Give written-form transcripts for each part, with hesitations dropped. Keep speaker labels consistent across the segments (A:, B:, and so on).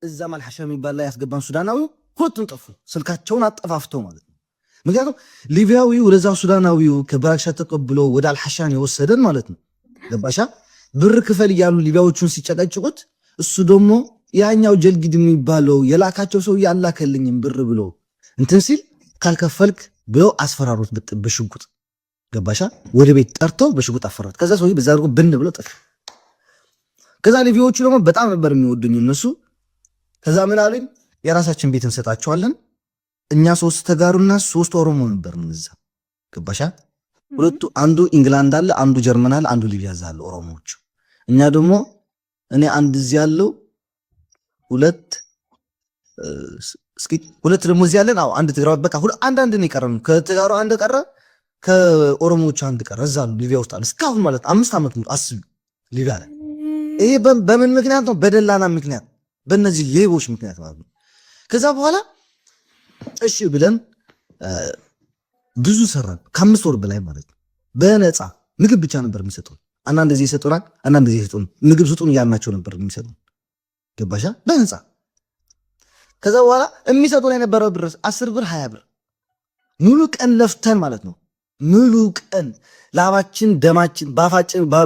A: እዛ ማልሐሻ የሚባል ላይ ያስገባን ሱዳናዊው ሁለቱን ጠፉ። ስልካቸውን አጠፋፍተው ማለት ነው። ምክንያቱም ሊቢያዊው ወደዛው ሱዳናዊው ከበራክሻ ተቀብሎ ወደ አልሐሻን የወሰደን ማለት ነው። ገባሻ? ብር ክፈል እያሉ ሊቢያዎቹን ሲጨቀጭቁት እሱ ደግሞ ያኛው ጀልጊድ የሚባለው የላካቸው ሰው ያላከልኝም ብር ብሎ እንትን ሲል ካልከፈልክ ብለው አስፈራሩት በሽጉጥ። ገባሻ? ወደ ቤት ጠርተው በሽጉጥ አፈራት። ከዛ ሰው በዛ አድርጎ ብን ብሎ ጠፋ። ከዛ ሊቢያዎቹ ደግሞ በጣም ነበር የሚወዱኝ እነሱ። ከዛ ምን አሉኝ? የራሳችን ቤት እንሰጣቸዋለን። እኛ 3 ተጋሩና 3 ኦሮሞ ነበር እዛ። ገባሻ? ሁለቱ አንዱ ኢንግላንድ አለ፣ አንዱ ጀርመን አለ፣ አንዱ ሊቢያ አለ ኦሮሞዎች። እኛ ደግሞ እኔ አንድ እዚህ ያለው ሁለት ደግሞ እዚህ ያለን። አንድ ትግራው በቃ አንድ ነው የቀረን። ከተጋሩ አንድ ቀረ፣ ከኦሮሞዎች አንድ ቀረ። እዛ ሊቢያ ውስጥ አለ እስካሁን ማለት 5 ዓመት ነው። አስቢ ሊቢያ ላይ። ይሄ በምን ምክንያት ነው? በደላና ምክንያት፣ በእነዚህ ሌቦች ምክንያት ማለት ነው። ከዛ በኋላ እሺ ብለን ብዙ ሰራን፣ ከ5 ወር በላይ ማለት ነው። በነፃ ምግብ ብቻ ነበር የሚሰጡን። አንዳንድ ጊዜ ይሰጡናል፣ አንዳንድ ጊዜ ይሰጡን። ምግብ ስጡን እያልናቸው ነበር የሚሰጡን። ገባሻ? በነፃ። ከዛ በኋላ የሚሰጡን የነበረው ብር 10 ብር 20 ብር ሙሉ ቀን ለፍተን ማለት ነው። ሙሉ ቀን ላባችን ደማችን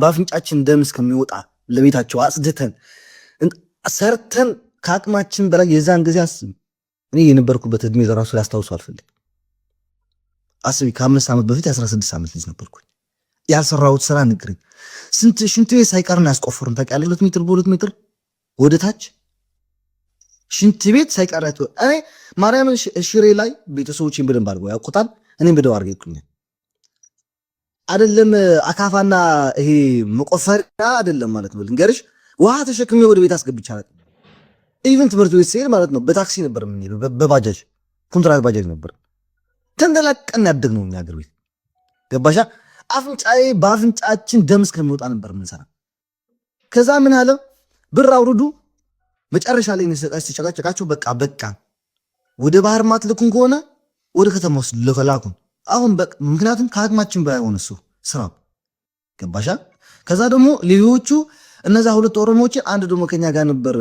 A: ባፍንጫችን ደም እስከሚወጣ ለቤታቸው አጽድተን ሰርተን ከአቅማችን በላይ የዛን ጊዜ አስቢ። እኔ የነበርኩበት እድሜ ለራሱ ላስታውሱ አልፈልግም። አስቢ ከ5 ዓመት በፊት 16 ዓመት ልጅ ነበርኩኝ። ያልሰራሁት ስራ ንግረኝ። ስንት ሽንት ቤት ሳይቀርና ያስቆፈሩን ታውቂያለሽ? 2 ሜትር በ2 ሜትር ወደ ታች ሽንት ቤት ሳይቀራት። እኔ ማርያምን ሽሬ ላይ ቤተሰቦቼን በደንብ አድርገው ያውቁታል። እኔም በደንብ አድርገው ይቁኛል። አይደለም አካፋና ይሄ መቆፈሪያ አይደለም ማለት ነው። ልንገርሽ ውሃ ተሸክሜ ወደ ቤት አስገብቻለሁ። ኢቨን ትምህርት ቤት ሲሄድ ማለት ነው በታክሲ ነበር የምንሄደው፣ በባጃጅ ኮንትራት ባጃጅ ነበር። ተንደላቀን ያደግነው እኛ ሀገር ቤት። ገባሻ? በአፍንጫችን ደም እስከሚወጣ ነበር የምንሰራ። ከዛ ምን አለ ብር አውርዱ። መጨረሻ ላይ ሲጨቃጨቃቸው በቃ ወደ ባህር ማትልኩን ከሆነ ወደ ከተማ ውስጥ ልከላኩን። አሁን በቃ ምክንያቱም ከአቅማችን በላይ ሆነ እሱ ስራ። ገባሻ? ከዛ ደግሞ ሌሎቹ እነዛ 2 ኦሮሞዎችን አንድ ደግሞ ከኛ ጋር ነበር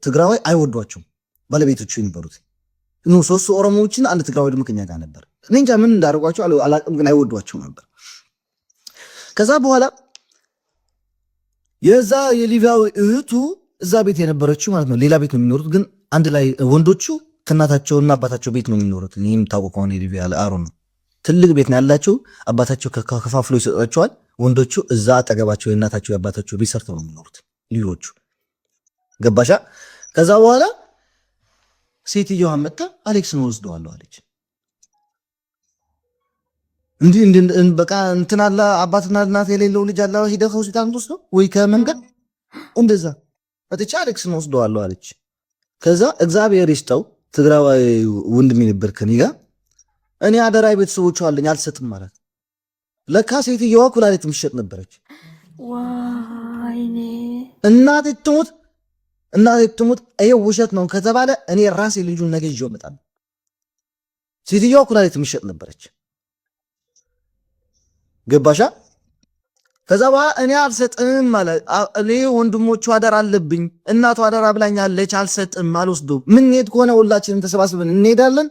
A: ትግራዋይ፣ አይወዷቸውም ባለቤቶቹ የነበሩት 3 ኦሮሞዎችን አንድ ትግራዋይ ደግሞ ከኛ ጋር ነበር። እኔ እንጃ ምን እንዳደረጓቸው አላቅም፣ ግን አይወዷቸው ነበር። ከዛ በኋላ የዛ የሊቢያው እህቱ እዛ ቤት የነበረችው ማለት ነው ሌላ ቤት ነው የሚኖሩት፣ ግን አንድ ላይ ወንዶቹ ከእናታቸውና አባታቸው ቤት ነው የሚኖሩት። ይህም ታውቆ ከሆነ የሊቢያ አሮ ነው ትልቅ ቤት ነው ያላቸው። አባታቸው ከፋፍሎ ይሰጣቸዋል። ወንዶቹ እዛ አጠገባቸው የእናታቸው የአባታቸው ቤት ሰርተው ነው የሚኖሩት ልጆቹ። ገባሻ? ከዛ በኋላ ሴትዮዋ መጣ፣ አሌክስን ወስደዋለሁ አለች። እንዲህ በቃ እንትን አለ አባትና እናት የሌለው ልጅ አለ ሂደህ ሆስፒታል ነው ወይ ከመንገድ እንደዛ አጥቻ አሌክስን ወስደዋለሁ አለች። ከዛ እግዚአብሔር ይስጠው ትግራዋይ ወንድሜ ነበር ከኔ ጋር። እኔ አደራይ ቤተሰቦቿ አለኝ አልሰጥም ማለት ለካ ሴትዮዋ ኩላሊት ምሽጥ ነበረች።
B: ዋይኔ
A: እናቴ ትሙት ይሄ ውሸት ነው ከተባለ እኔ ራሴ ልጁን ነገ ይዤው እመጣለሁ። ሴትዮዋ ኩላሊት ምሽጥ ነበረች። ገባሻ? ከዛ በኋላ እኔ አልሰጥም ማለት እኔ ወንድሞቹ አደራ አለብኝ፣ እናቱ አደራ ብላኛለች፣ አልሰጥም፣ አልወስዱም። ምን ሄድ ከሆነ ሁላችንም ተሰባስበን እንሄዳለን።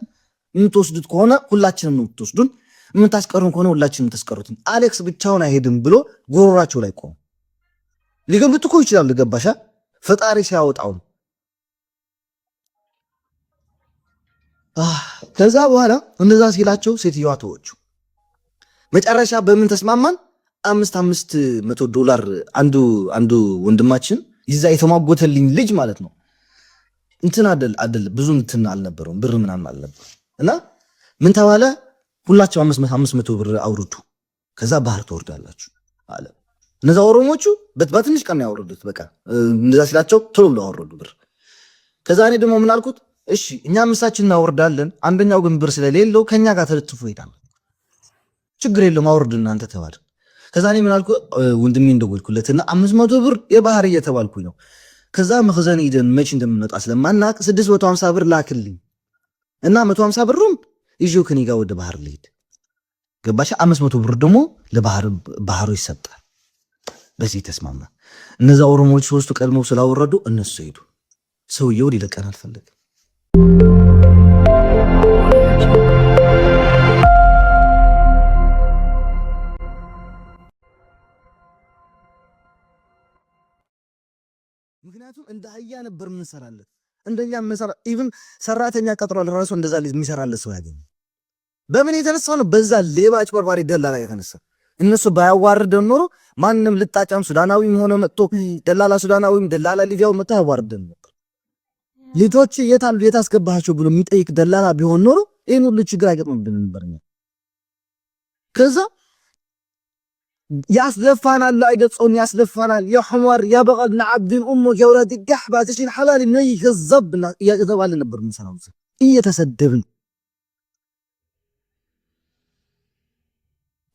A: የምትወስዱት ከሆነ ሁላችንም ነው የምትወስዱን፣ የምታስቀሩን ከሆነ ሁላችንም ተስቀሩትን። አሌክስ ብቻውን አይሄድም ብሎ ጎሮራቸው ላይ ቆሙ። ሊገሉት እኮ ይችላል። ገባሻ? ፈጣሪ ሲያወጣው። ከዛ በኋላ እንደዛ ሲላቸው ሴትዮዋ ተወቹ። መጨረሻ በምን ተስማማን? $500 አንዱ ወንድማችን ይዛ የተሟጎተልኝ ልጅ ማለት ነው እንትን አይደል ብዙ እንትን አልነበረውም፣ ብር ምናምን አልነበረም። እና ምን ተባለ? ሁላችሁ 500 ብር አውርዱ፣ ከዛ ባህር ትወርዳላችሁ አለ። እነዛ ኦሮሞቹ በትንሽ ቀን ያወረዱት። በቃ እንደዛ ሲላቸው ቶሎ ብለው አወረዱ ብር። ከዛ እኔ ደግሞ ምን አልኩት? እሺ እኛ ምሳችን እናወርዳለን፣ አንደኛው ግን ብር ስለሌለው ከኛ ጋር ተለጥፎ ይሄዳል፣ ችግር የለውም አውርድ እናንተ ተባለ። ከዛ እኔ ምን አልኩት? ወንድሜ እንደጎልኩለትና 500 ብር የባህር እየተባልኩኝ ነው። ከዛ መخزን ሄደን መቼ እንደምንወጣ ስለማናቅ 650 ብር ላክልኝ እና 150 ብሩን ይዤው ከኔ ጋር ወደ ባህር ልሄድ። ገባሽ? 500 ብር ደግሞ ለባህሩ ይሰጣል። በዚህ ተስማማ። እነዛ ኦሮሞዎች 3ቱ ቀድመው ስላወረዱ እነሱ ሄዱ። ሰውየው ሊለቀን አልፈለገም። ምክንያቱም እንደ አህያ ነበር የምንሰራለት እንደኛ የምንሰራ ኢቭን ሰራተኛ ቀጥሯል ራሱ እንደዛ የሚሰራለት ሰው ያገኘ በምን የተነሳ ነው? በዛ ሌባ አጭበርባሪ ደላላ የተነሳ። እነሱ ባያዋርደን ኖሮ ማንም ልጣጫም ሱዳናዊም ሆነ መጥቶ ደላላ ሱዳናዊም ደላላ ሊቢያው መጥቶ ያዋርደን ነበር። ልጆች የታሉ የታስገባቸው ብሎ የሚጠይቅ ደላላ ቢሆን ኖሮ ይሄን ሁሉ ችግር አይገጥምብን ነበር። ከዛ ያስደፋናል አይገጾን ያስደፋናል የሕመር ያበቀል ለዓብድን ኡሙ የውላድ ገሕባ ተሽል ሐላል ነይ ገዘብና እየተባለ ነበር ምንሰራው እየተሰደብን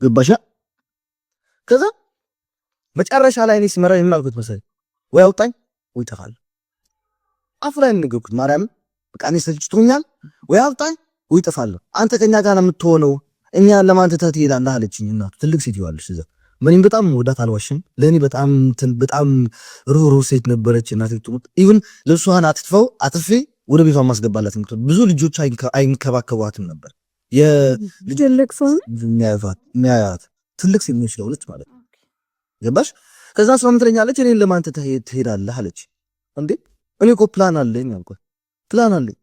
A: ገባሻ። ከዛ መጨረሻ ላይ እኔ ሲመራ የምናልኩት መሰለኝ ወይ አውጣኝ ወይ ተፋል አፍ ላይ ንገርኩት ማርያም በቃ እኔ ሰልችቶኛል ወይ አውጣኝ ወይ ተፋል አንተ ከኛ ጋር የምትሆነው እኛ ለማን ትሄዳለህ አለችኝ። እናቱ ትልቅ ሴት ይዋልሽ እዛ ምንም በጣም ወዳት አልዋሽም ለኔ በጣም ሩሩ ሴት ነበረች። እናቴ ትሙት ኢቭን ልብሷን አጥፌ ወደ ቤቷ ማስገባላት ነበር። ብዙ ልጆች አይንከባከቧትም ነበር። የልጅልቅ ሰው የሚያያት ትልቅ ሴት ነች ለሁለት ማለት ነው። ገባሽ? ከዛ ሰው ምትለኛለች እኔን ለማን ትሄዳለህ አለች። እንዴ እኔ እኮ ፕላን አለኝ አልኳት። ፕላን አለኝ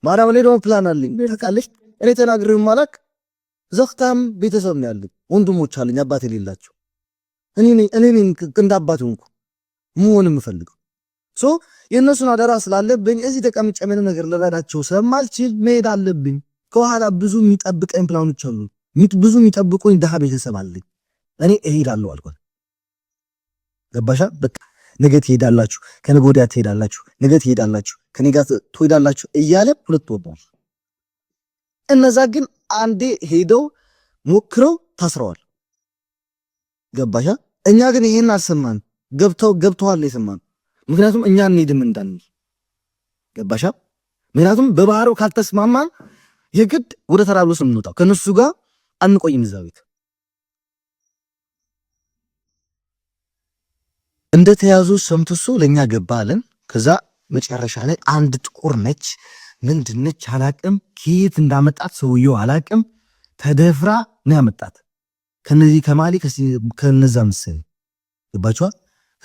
A: ማርያም ላይ ደግሞ ፕላን አለኝ ታውቃለች። እኔ ተናግሬው ማላክ ዘክታም ቤተሰብ ነው ያለኝ ወንድሞች አለኝ አባት የሌላቸው እኔ እንደ አባት ሆንኩ መሆን የምፈልገው ሶ የእነሱን አደራ ስላለብኝ እዚህ ተቀምጬ ምንም ነገር ልረዳቸው ስለማልችል መሄድ አለብኝ። ከኋላ ብዙ የሚጠብቀኝ ፕላኖች አሉ። ብዙ የሚጠብቁኝ ደሃ ቤተሰብ አለኝ። እኔ እሄዳለሁ አልኳት። ገባሻ? በቃ ነገ ትሄዳላችሁ፣ ከነገ ወዲያ ትሄዳላችሁ፣ ነገ ትሄዳላችሁ፣ ከኔ ጋር ትሄዳላችሁ እያለ ሁለት ወጣው። እነዛ ግን አንዴ ሄደው ሞክረው ታስረዋል። ገባሻ? እኛ ግን ይሄን አልሰማን። ገብተዋል የሰማን ምክንያቱም እኛ እንሄድም እንዳንል። ገባሻ? ምክንያቱም በባህሩ ካልተስማማን የግድ ወደ ተራብሎስ የምንወጣው ከነሱ ጋር አንቆይም እዛ ቤት። እንደተያዙ ሰምተሱ ለኛ ገባ አለን። ከዛ መጨረሻ ላይ አንድ ጥቁር ነች ምንድነች አላቅም፣ ከየት እንዳመጣት ሰውየው አላቅም፣ ተደፍራ ነው ያመጣት ከነዚህ ከማሊ ከነዛ ምስል ገባችኋ።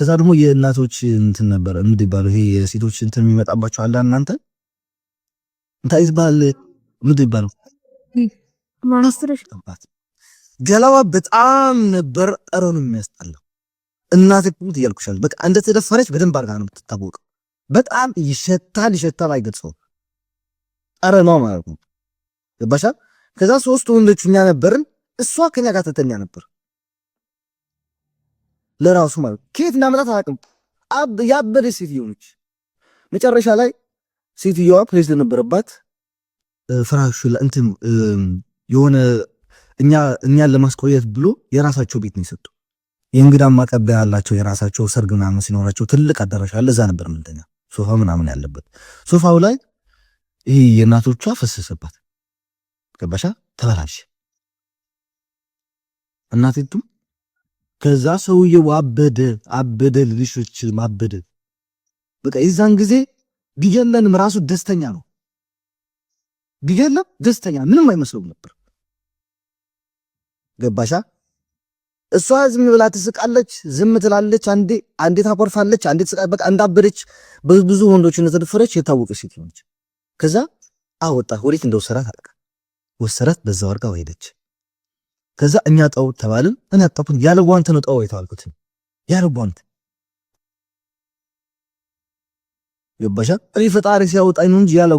A: ከዛ ደግሞ የእናቶች እንትን ነበር ምንድነው ይሄ የሴቶች እንትን የሚመጣባቸው አለ እናንተ እንታይዝ ባል ምንድነው ማስተርሽ ተባት ገላዋ በጣም ነበር ጠረኑ የሚያስጠላው። እናቴ ቁጥ ይልኩሻል በቃ እንደ ተደፈረች በደንብ አርጋ ነው የምትታወቀው። በጣም ይሸታል አይገልጸው ጠረኗ ማለት ነው። ገባሻ? ከዛ ሶስት ወንዶች እኛ ነበርን፣ እሷ ከኛ ጋር ተተኛ ነበር ለራሱ ማለት ከየት እንዳመጣት አላውቅም። ያበደች ሴትዮ ነች። መጨረሻ ላይ ሴትዮዋ ፕሬዝዳንት ነበረባት። ፍራሹ እንትን የሆነ እኛን ለማስቆየት ብሎ የራሳቸው ቤት ነው የሰጡ። የእንግዳ ማቀበያ ያላቸው የራሳቸው ሰርግ ምናምን ሲኖራቸው ትልቅ አዳራሽ አለ። እዛ ነበር ምንተኛ ሶፋ ምናምን ያለበት። ሶፋው ላይ ይሄ የእናቶቿ ፈሰሰባት። ገባሻ? ተበላሽ እናቴቱ። ከዛ ሰውዬው አበደ ልጆች ማበደ። በቃ የዛን ጊዜ ቢገለንም ራሱ ደስተኛ ነው። ቢገለም ደስተኛ ምንም አይመስለውም ነበር። ገባሻ? እሷ ዝም ብላ ትስቃለች፣ ዝም ትላለች፣ አንዴ ታቆርፋለች፣ አንዴ ትስቃለች። በቃ እንዳበደች ብዙ ወንዶች እንደተደፈረች የታወቀች ሴት ነች። ከዛ አወጣ ወዴት እንደወሰራት አለቃ ወሰራት። በዛው አርጋ ሄደች። ከዛ እኛ ጠው ተባልን። እኔ አጣኩት ያለ ጓንት ነው ጠው የተባልኩት ያለ ጓንት። ገባሻ? እኔ ፈጣሪ ሲያወጣኝ ነው እንጂ ያለ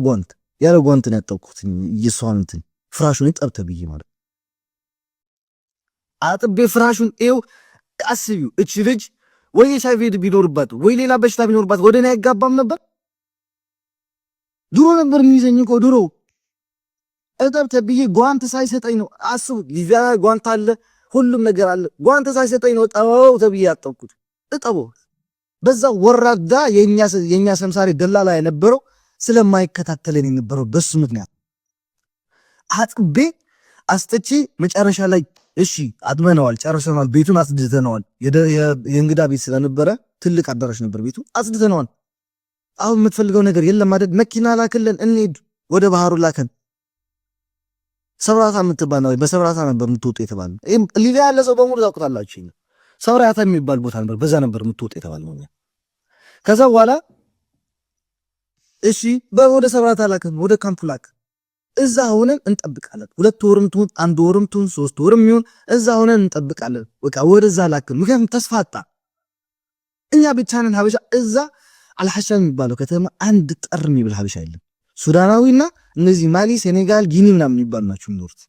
A: ጓንት ነው ያጣኩት። እየሷን እንትን ፍራሹን ጠብተ ብዬ ማለት አጥቤ ፍራሹን ኤው አስቢው። እቺ ልጅ ወይ ሳይቬድ ቢኖርባት ወይ ሌላ በሽታ ቢኖርባት ወደ እኔ አይጋባም ነበር። ድሮ ነበር የሚይዘኝ እኮ ድሮ እጠብተ ብዬ ጓንት ሳይሰጠኝ ነው። አስቡ ሊቪያ ጓንት አለ፣ ሁሉም ነገር አለ። ጓንት ሳይሰጠኝ ነው ጠበው ተብዬ ያጠብኩት። እጠበው በዛ ወራዳ የኛ ሰምሳሪ ደላላ የነበረው ስለማይከታተለን የነበረው በሱ ምክንያት አጥቤ አስጥቼ መጨረሻ ላይ እሺ አጥመነዋል፣ ጨርሰናል፣ ቤቱን አስድተነዋል። የእንግዳ ቤት ስለነበረ ትልቅ አዳራሽ ነበር ቤቱ። አስድተነዋል። አሁን የምትፈልገው ነገር የለም አይደል? መኪና ላክልን እንሂድ፣ ወደ ባህሩ ላከን። ሰብራታ የምትባል ነው፣ በሰብራታ ነበር የምትወጡ የተባለ። ሊቢያ ያለ ሰው በሙሉ ታውቁታላችሁ። ሰብራታ የሚባል ቦታ ነበር፣ በዛ ነበር የምትወጡ የተባለ ነው። ከዛ በኋላ እሺ ወደ ሰብራታ ላከን፣ ወደ ካምፑ ላከን። እዛ ሆነን እንጠብቃለን። 2 ወርም ትሁን 1 ወርም ትሁን 3 ወርም ይሁን እዛ ሆነን እንጠብቃለን። በቃ ወደዛ ላከን። ምክንያቱም ተስፋ አጣ። እኛ ብቻ ነን ሀበሻ። እዛ አልሐሻም የሚባለው ከተማ አንድ ጠር የሚብል ሀበሻ የለም። ሱዳናዊና እነዚህ ማሊ፣ ሴኔጋል፣ ጊኒ ምናምን የሚባሉ ናቸው የሚኖሩት።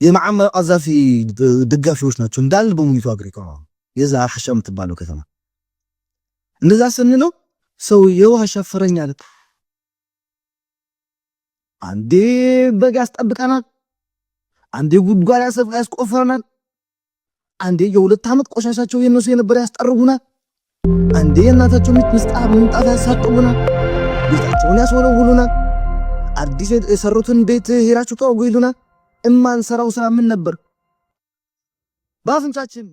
A: የመዓመር ቀዛፊ ደጋፊዎች ናቸው እንዳል በሙሉ አገሪቷ የዛ አልሐሻም የምትባለው ከተማ። እንደዛ ስንለው ሰውየው አሻፈረኝ አለ። አንዴ በግ ያስጠብቀናል፣ አንዴ ጉድጓድ ያስቆፍረናል፣ አንዴ የ2 ዓመት ቆሻሻቸው የነሱ የነበረ ያስጠርጉናል፣ አንዴ የእናታቸው ምንጣፍ ያሳጥቡናል፣ ቤታቸውን ያስወለውሉናል፣ አዲስ የሰሩትን ቤት ሄራችሁ ተወጉ ይሉናል። እማንሰራው ስራ ምን ነበር? በአፍንጫችን